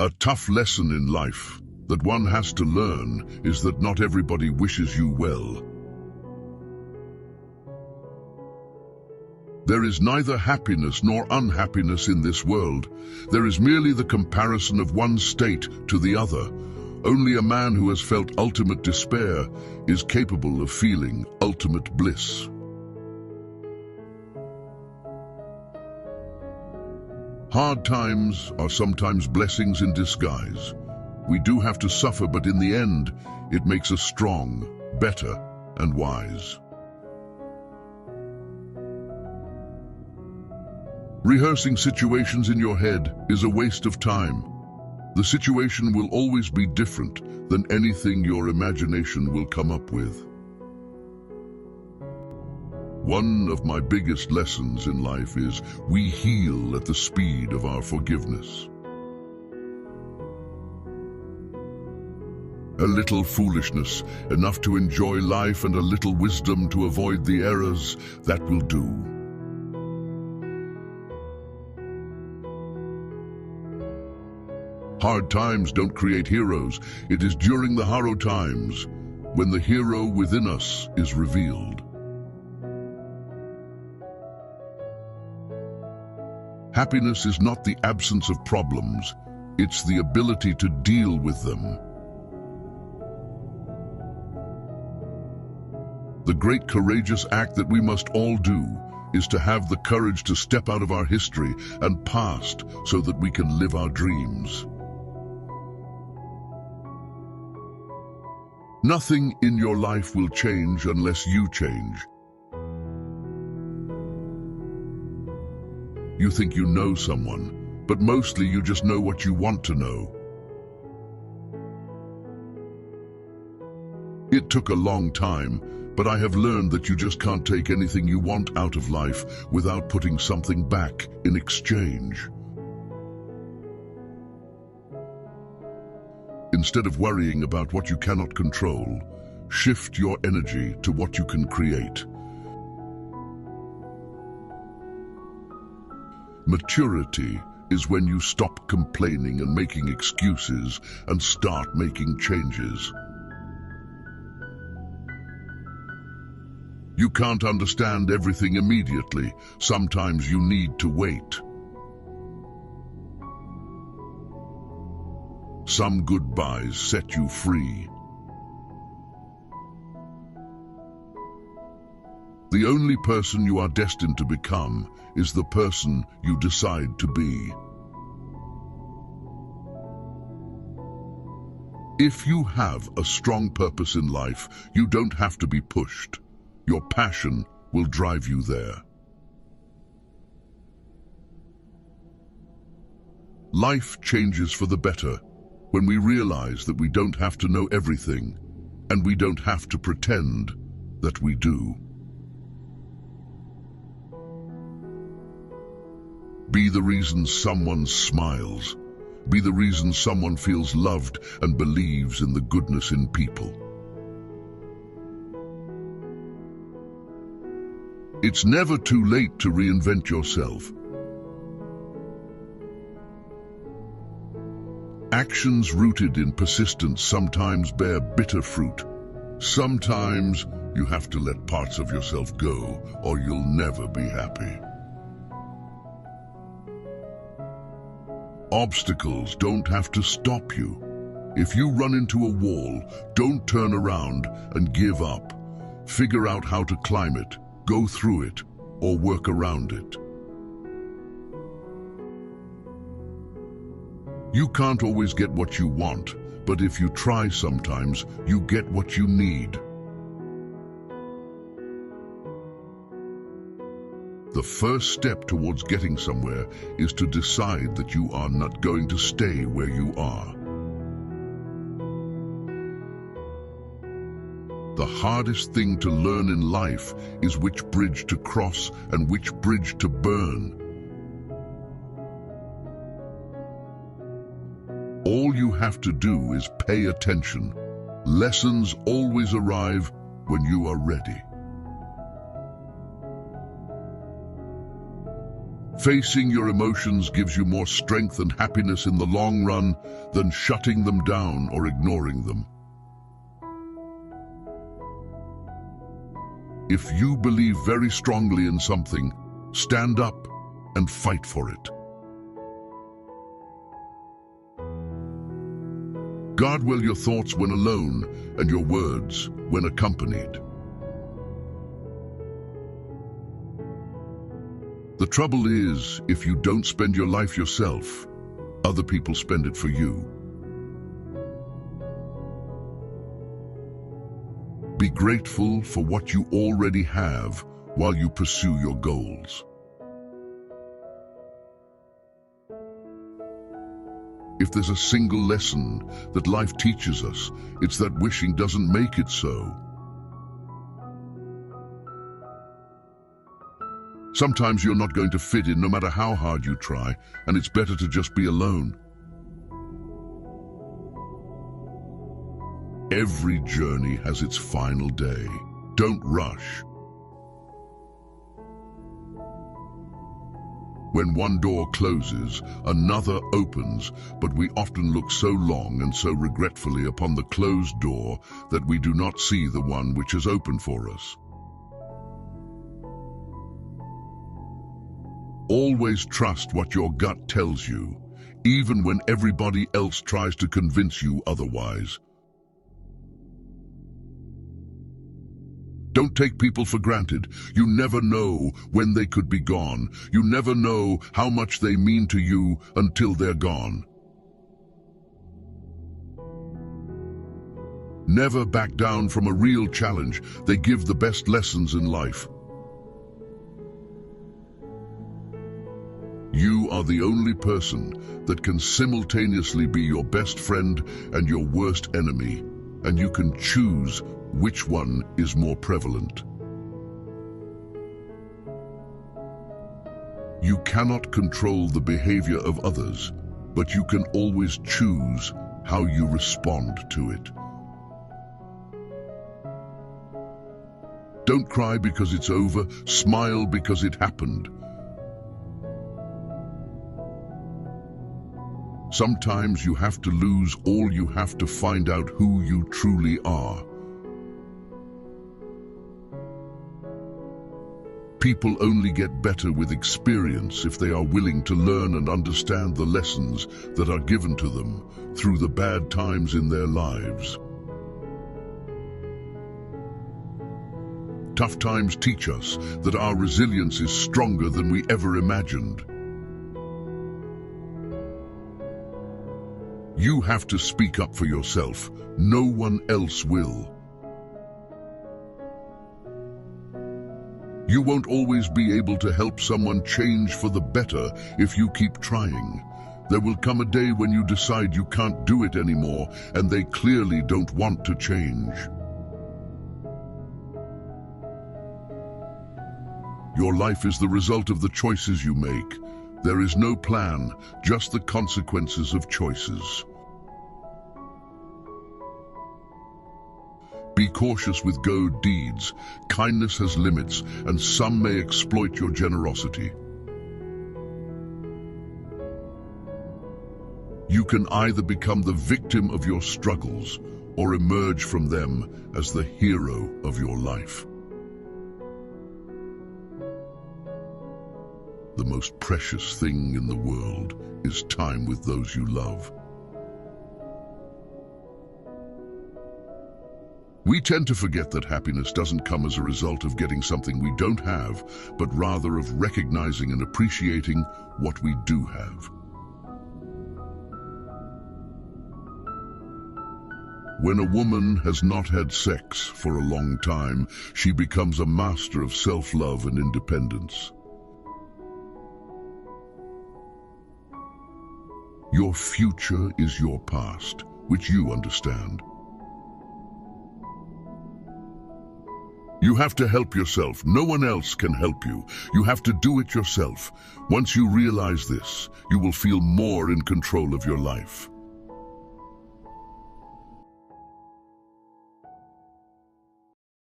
A tough lesson in life that one has to learn is that not everybody wishes you well. There is neither happiness nor unhappiness in this world. There is merely the comparison of one state to the other. Only a man who has felt ultimate despair is capable of feeling ultimate bliss. Hard times are sometimes blessings in disguise. We do have to suffer, but in the end, it makes us strong, better, and wise. Rehearsing situations in your head is a waste of time. The situation will always be different than anything your imagination will come up with. One of my biggest lessons in life is we heal at the speed of our forgiveness. A little foolishness, enough to enjoy life, and a little wisdom to avoid the errors, that will do. Hard times don't create heroes. It is during the hard times when the hero within us is revealed. Happiness is not the absence of problems, it's the ability to deal with them. The great courageous act that we must all do is to have the courage to step out of our history and past so that we can live our dreams. Nothing in your life will change unless you change. You think you know someone, but mostly you just know what you want to know. It took a long time, but I have learned that you just can't take anything you want out of life without putting something back in exchange. Instead of worrying about what you cannot control, shift your energy to what you can create. Maturity is when you stop complaining and making excuses and start making changes. You can't understand everything immediately. Sometimes you need to wait. Some goodbyes set you free. The only person you are destined to become is the person you decide to be. If you have a strong purpose in life, you don't have to be pushed. Your passion will drive you there. Life changes for the better when we realize that we don't have to know everything, and we don't have to pretend that we do. Be the reason someone smiles. Be the reason someone feels loved and believes in the goodness in people. It's never too late to reinvent yourself. Actions rooted in persistence sometimes bear bitter fruit. Sometimes you have to let parts of yourself go, or you'll never be happy. Obstacles don't have to stop you. If you run into a wall, don't turn around and give up. Figure out how to climb it, go through it, or work around it. You can't always get what you want, but if you try sometimes, you get what you need. The first step towards getting somewhere is to decide that you are not going to stay where you are. The hardest thing to learn in life is which bridge to cross and which bridge to burn. All you have to do is pay attention. Lessons always arrive when you are ready. Facing your emotions gives you more strength and happiness in the long run than shutting them down or ignoring them. If you believe very strongly in something, stand up and fight for it. Guard well your thoughts when alone and your words when accompanied. The trouble is, if you don't spend your life yourself, other people spend it for you. Be grateful for what you already have while you pursue your goals. If there's a single lesson that life teaches us, it's that wishing doesn't make it so. Sometimes you're not going to fit in no matter how hard you try, and it's better to just be alone. Every journey has its final day. Don't rush. When one door closes, another opens, but we often look so long and so regretfully upon the closed door that we do not see the one which is open for us. Always trust what your gut tells you, even when everybody else tries to convince you otherwise. Don't take people for granted. You never know when they could be gone. You never know how much they mean to you until they're gone. Never back down from a real challenge. They give the best lessons in life. You are the only person that can simultaneously be your best friend and your worst enemy, and you can choose which one is more prevalent. You cannot control the behavior of others, but you can always choose how you respond to it. Don't cry because it's over, smile because it happened. Sometimes you have to lose all you have to find out who you truly are. People only get better with experience if they are willing to learn and understand the lessons that are given to them through the bad times in their lives. Tough times teach us that our resilience is stronger than we ever imagined. You have to speak up for yourself. No one else will. You won't always be able to help someone change for the better if you keep trying. There will come a day when you decide you can't do it anymore, and they clearly don't want to change. Your life is the result of the choices you make. There is no plan, just the consequences of choices. Be cautious with good deeds. Kindness has limits, and some may exploit your generosity. You can either become the victim of your struggles or emerge from them as the hero of your life. The most precious thing in the world is time with those you love. We tend to forget that happiness doesn't come as a result of getting something we don't have, but rather of recognizing and appreciating what we do have. When a woman has not had sex for a long time, she becomes a master of self-love and independence. Your future is your past, which you understand. You have to help yourself. No one else can help you. You have to do it yourself. Once you realize this, you will feel more in control of your life.